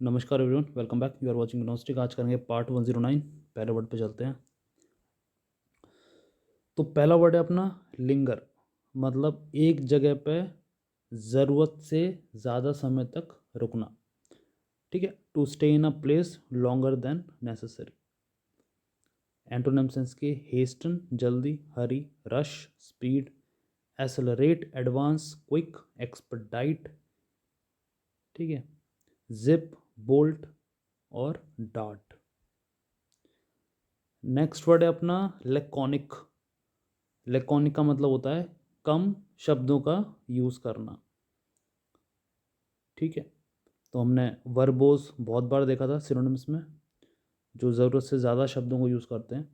नमस्कार everyone, welcome back. You are watching Gnostic. आज करेंगे पार्ट 109। पहले वर्ड पे चलते हैं। तो पहला वर्ड है अपना लिंगर, मतलब एक जगह पे ज़रूरत से ज़्यादा समय तक रुकना। ठीक है, to stay in a place longer than necessary. Antonym sense के हेस्टन जल्दी, hurry rush, speed, accelerate advance, quick, expedite. ठीक है, जिप, बोल्ट और डार्ट। नेक्स्ट वर्ड है अपना लेकॉनिक। लेकॉनिक का मतलब होता है कम शब्दों का यूज़ करना। ठीक है, तो हमने वर्बोज बहुत बार देखा था सिनोनिम्स में, जो ज़रूरत से ज़्यादा शब्दों को यूज़ करते हैं।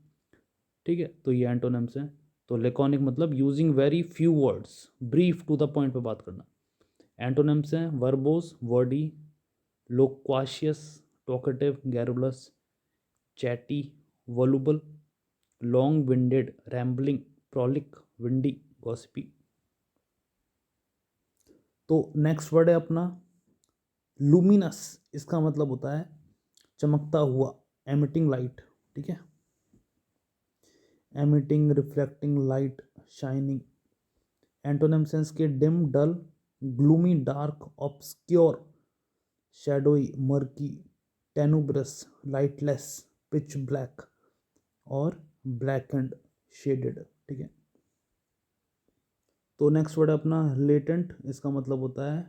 ठीक है, तो ये एंटोनिम्स हैं। तो लेकॉनिक मतलब using very few words, brief to the point पे बात करना। एंटोनिम्स हैं verbose, wordy, loquacious, talkative, garrulous, chatty, voluble, long winded, rambling, prolix, windy, gossipy. तो नेक्स्ट वर्ड है अपना लुमिनस। इसका मतलब होता है चमकता हुआ, एमिटिंग लाइट। ठीक है, emitting, reflecting light, shining. Antonym sense के dim, dull, gloomy, dark, obscure, shadowy, murky, tenebrous, lightless, pitch black और ब्लैक एंड शेडेड। ठीक है, तो नेक्स्ट वर्ड है अपना लेटेंट। इसका मतलब होता है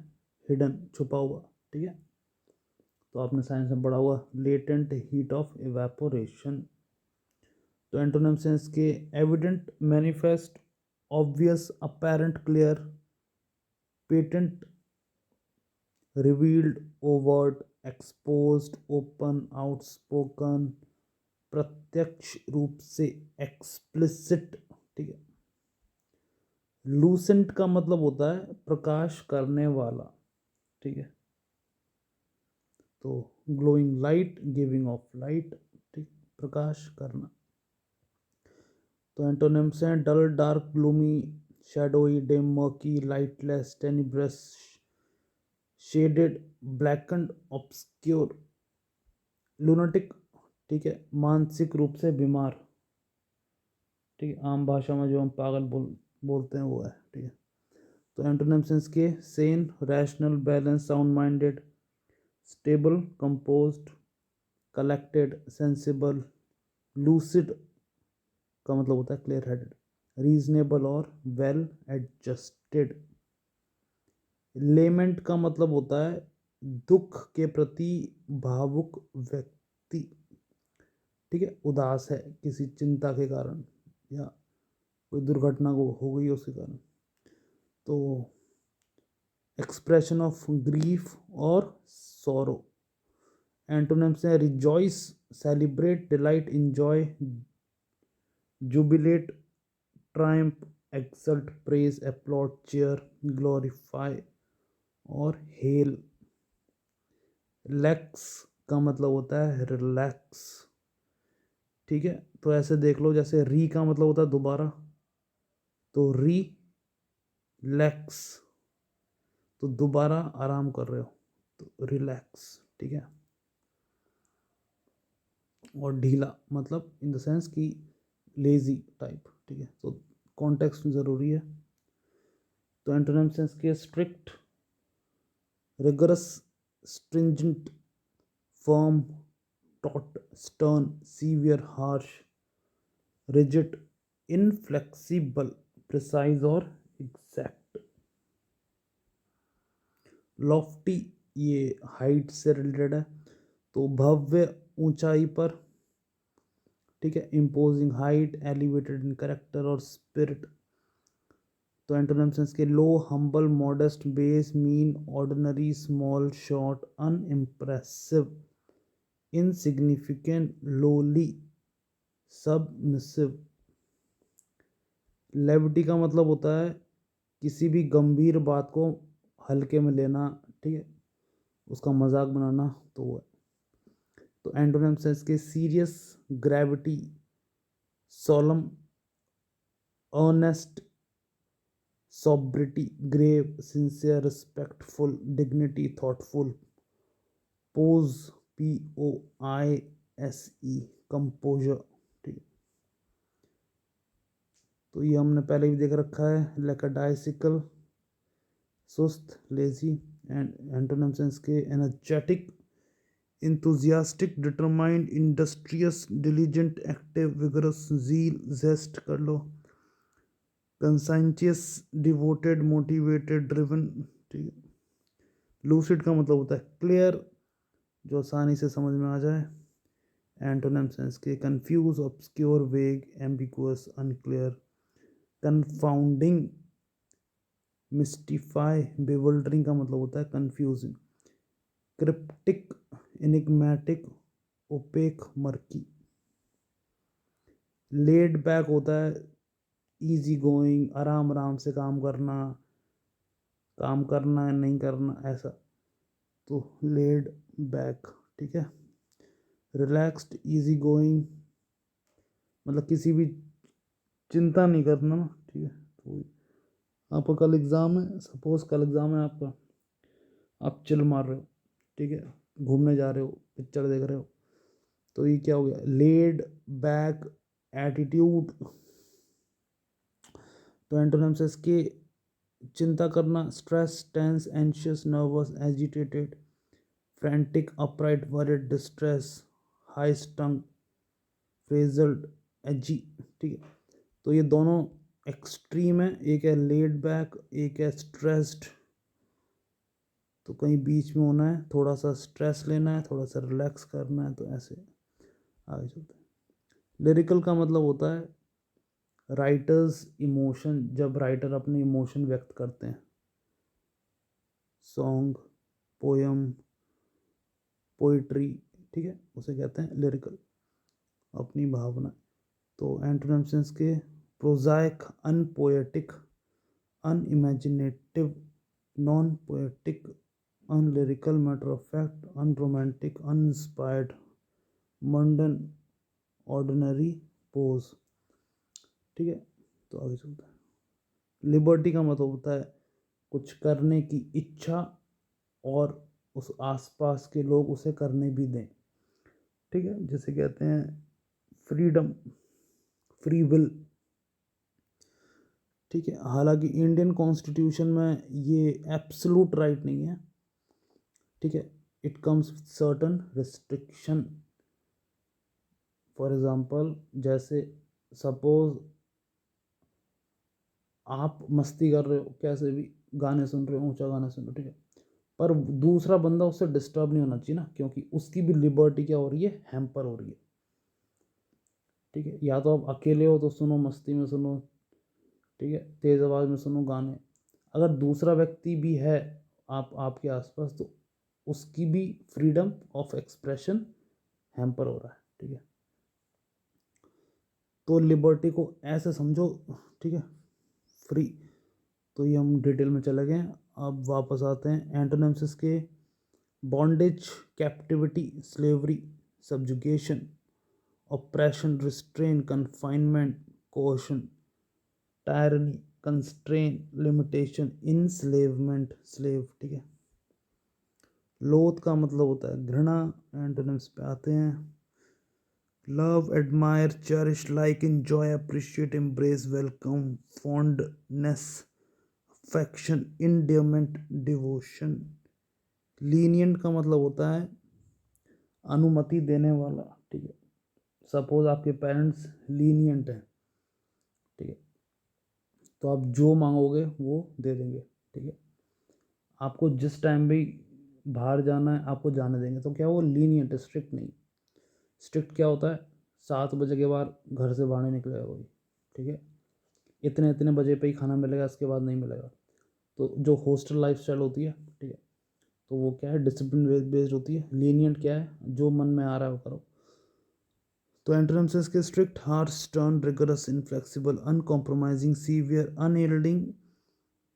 हिडन, छुपा हुआ। ठीक है, तो आपने साइंस में पढ़ा हुआ लेटेंट हीट ऑफ इवेपोरेशन। तो एंटोनिम सेंस के evident, manifest, obvious, apparent, clear, patent, revealed, overt, exposed, open, outspoken, प्रत्यक्ष रूप से, एक्सप्लिसिट। ठीक है, लूसेंट का मतलब होता है प्रकाश करने वाला। ठीक है, तो glowing light, giving off light. ठीक, प्रकाश करना। तो एंटोनिम्स हैं dull, dark, gloomy, shadowy, dim, murky, lightless, tenebrous, shaded, blackened, obscure, lunatic. ठीक है, मानसिक रूप से बीमार। ठीक है, आम भाषा में जो हम पागल बोलते हैं वो है। ठीक है, तो एंटोनिम सेंस के Sen, rational, balance, sound minded, stable, composed, collected, sensible, lucid का मतलब होता है क्लियर हेडेड, रीजनेबल और वेल एडजस्टेड। लेमेंट का मतलब होता है दुख के प्रति भावुक व्यक्ति। ठीक है, उदास है किसी चिंता के कारण या कोई दुर्घटना को हो गई उसके कारण। तो एक्सप्रेशन ऑफ ग्रीफ और सॉरो। एंटोनिम्स हैं rejoice, celebrate, delight, enjoy, jubilate, triumph, exult, praise, applaud, cheer, glorify और हेल। लैक्स का मतलब होता है रिलैक्स। ठीक है, तो ऐसे देख लो, जैसे री का मतलब होता है दोबारा, तो री लैक्स, तो दोबारा आराम कर रहे हो, तो रिलैक्स। ठीक है, और ढीला मतलब इन द सेंस कि लेजी टाइप। ठीक है, तो कॉन्टेक्स्ट ज़रूरी है। तो एंटोनिम सेंस के strict, rigorous, stringent, firm, taut, stern, severe, harsh, rigid, inflexible, precise और एग्जैक्ट। लॉफ्टी, ये हाइट से रिलेटेड है, तो भव्य, ऊंचाई पर। ठीक है, imposing height, elevated in character और स्पिरिट। तो एंटोनिम सेंस के low, humble, modest, base, mean, ordinary, small, short, unimpressive, insignificant, lowly, submissive. Levity का मतलब होता है किसी भी गंभीर बात को हल्के में लेना। ठीक है, उसका मजाक बनाना, तो वो है। तो एंटोनिम सेंस के serious, gravity, solemn, earnest, sobriety, grave, sincere, respectful, dignity, thoughtful, poise, POISE, composure, ठीक है। तो ये हमने पहले भी देख रखा है। लैकडाइसिकल, सुस्त, लेजी। एंड एंटोनिम्स हैं इसके energetic, enthusiastic, determined, industrious, diligent, active, vigorous, zeal, zest कर लो, conscientious, devoted, motivated, driven, ठीक है। lucid का मतलब होता है क्लियर, जो आसानी से समझ में आ जाए। एंटोनिम्स हैं इसके confuse, obscure, vague, ambiguous, unclear, confounding, mystify, bewildering का मतलब होता है confusing, cryptic, enigmatic, opaque, murky. Laid back होता है इजी गोइंग, आराम आराम से काम करना नहीं करना, ऐसा, तो लेड बैक, ठीक है। रिलैक्स्ड, इजी गोइंग, मतलब किसी भी चिंता नहीं करना, ठीक है। तो आपका कल एग्ज़ाम है, सपोज कल एग्ज़ाम है आपका, आप चिल मार रहे हो, ठीक है, घूमने जा रहे हो, पिक्चर देख रहे हो, तो ये क्या हो गया, लेड बैक एटीट्यूड। तो एंटोनिम्स इसके चिंता करना, stress, tense, anxious, nervous, agitated, frantic, upright, worried, distressed, high strung, frazzled, edgy, ठीक है। तो ये दोनों एक्सट्रीम है, एक है लेड बैक, एक है स्ट्रेस्ड। तो कहीं बीच में होना है, थोड़ा सा स्ट्रेस लेना है, थोड़ा सा रिलैक्स करना है, तो ऐसे आगे चलते हैं। लिरिकल का मतलब होता है राइटर्स इमोशन, जब राइटर अपने इमोशन व्यक्त करते हैं। सॉन्ग, पोयम, पोइट्री, ठीक है, उसे कहते हैं लिरिकल, अपनी भावना। तो एंटोनिम्स के prosaic, unpoetic, unimaginative, non poetic, unlyrical, matter of fact, unromantic, uninspired, mundane, ordinary, prose, ठीक है। तो आगे चलता है। लिबर्टी का मतलब होता है कुछ करने की इच्छा और उस आसपास के लोग उसे करने भी दें, ठीक है, जिसे कहते हैं फ्रीडम, फ्री विल, ठीक है। हालांकि इंडियन कॉन्स्टिट्यूशन में ये एब्सोल्यूट राइट नहीं है, ठीक है, it comes with certain restriction. For example, जैसे सपोज आप मस्ती कर रहे हो, कैसे भी गाने सुन रहे हो, ऊंचा गाना सुन रहे हो, ठीक है, पर दूसरा बंदा उससे डिस्टर्ब नहीं होना चाहिए ना, क्योंकि उसकी भी लिबर्टी क्या हो रही है, हैम्पर हो रही है, ठीक है। या तो आप अकेले हो तो सुनो, मस्ती में सुनो, ठीक है, तेज़ आवाज़ में सुनो गाने। अगर दूसरा व्यक्ति भी है आपके आसपास, तो उसकी भी फ्रीडम ऑफ एक्सप्रेशन हैम्पर हो रहा है, ठीक है। तो लिबर्टी को ऐसे समझो, ठीक है, फ्री। तो ये हम डिटेल में चले गए। अब वापस आते हैं एंटोनिम्स के। Bondage, captivity, slavery, subjugation, oppression, restraint, confinement, coercion, tyranny, constraint, limitation, enslavement, slave, ठीक है। लोथ का मतलब होता है घृणा। एंटोनिम्स पे आते हैं। Love, admire, cherish, like, enjoy, appreciate, embrace, welcome, fondness, affection, endearment, devotion. Lenient का मतलब होता है अनुमति देने वाला, ठीक है। सपोज आपके पेरेंट्स लीनियंट हैं, ठीक है, तो आप जो मांगोगे वो दे देंगे, ठीक है। आपको जिस टाइम भी बाहर जाना है आपको जाने देंगे, तो क्या वो लीनियंट है, स्ट्रिक्ट नहीं। स्ट्रिक्ट क्या होता है, 7 बजे के बाद घर से बाहर नहीं निकलेगा कोई, ठीक है, इतने इतने बजे पे ही खाना मिलेगा, इसके बाद नहीं मिलेगा। तो जो हॉस्टल लाइफ स्टाइल होती है, ठीक है, तो वो क्या है, डिसिप्लिन बेस्ड होती है। लीनियंट क्या है, जो मन में आ रहा है वो करो। तो एंटोनिम्स के strict, harsh, stern, rigorous, inflexible, uncompromising, severe, unyielding,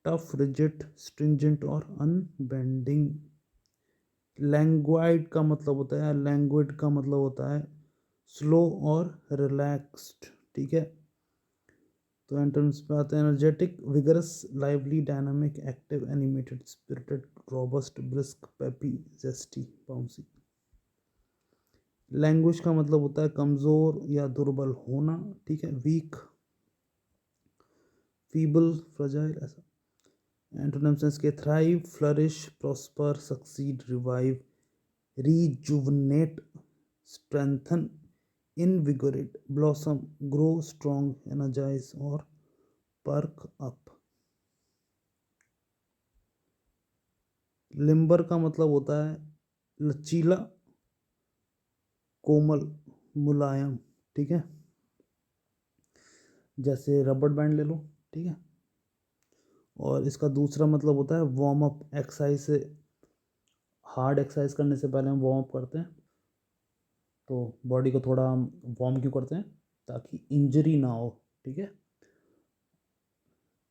tough, rigid, stringent और अनबेंडिंग। लैंग्वाइड का मतलब होता है, लैंग्वेड का मतलब होता है स्लो और रिलैक्स्ड, ठीक है। तो एंटोनिम्स पे आते हैं energetic, vigorous, lively, dynamic, active, animated, spirited, robust, brisk, peppy, zesty, bouncy. Language का मतलब होता है कमज़ोर या दुर्बल होना, ठीक है, वीक, फीबल, फ्रजाइल, ऐसा। एंटोनिम्स इसके thrive, flourish, prosper, succeed, revive, rejuvenate, strengthen, invigorate, blossom, grow strong, energize और perk up। लिम्बर का मतलब होता है लचीला, कोमल, मुलायम, ठीक है, जैसे रबड़ बैंड ले लो, ठीक है। और इसका दूसरा मतलब होता है वार्म अप, एक्सरसाइज से, हार्ड एक्सरसाइज करने से पहले हम वार्म अप करते हैं, तो बॉडी को थोड़ा हम वार्म क्यों करते हैं, ताकि इंजरी ना हो, ठीक है।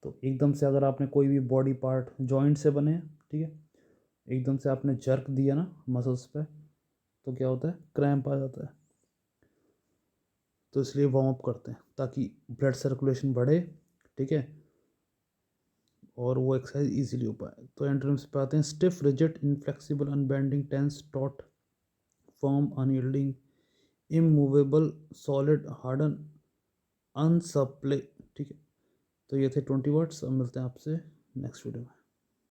तो एकदम से अगर आपने कोई भी बॉडी पार्ट जॉइंट से बने, ठीक है, एकदम से आपने जर्क दिया ना मसल्स पे, तो क्या होता है, क्रैम्प आ जाता है। तो इसलिए वार्म अप करते हैं ताकि ब्लड सर्कुलेशन बढ़े, ठीक है, और वो एक्सरसाइज इजीली हो पाए। तो एंटोनिम्स पे आते हैं stiff, rigid, inflexible, unbending, tense, taut, firm, unyielding, immovable, solid, hardened, unsupple, ठीक है। तो ये थे 20 वर्ड्स। अब मिलते हैं आपसे नेक्स्ट वीडियो में।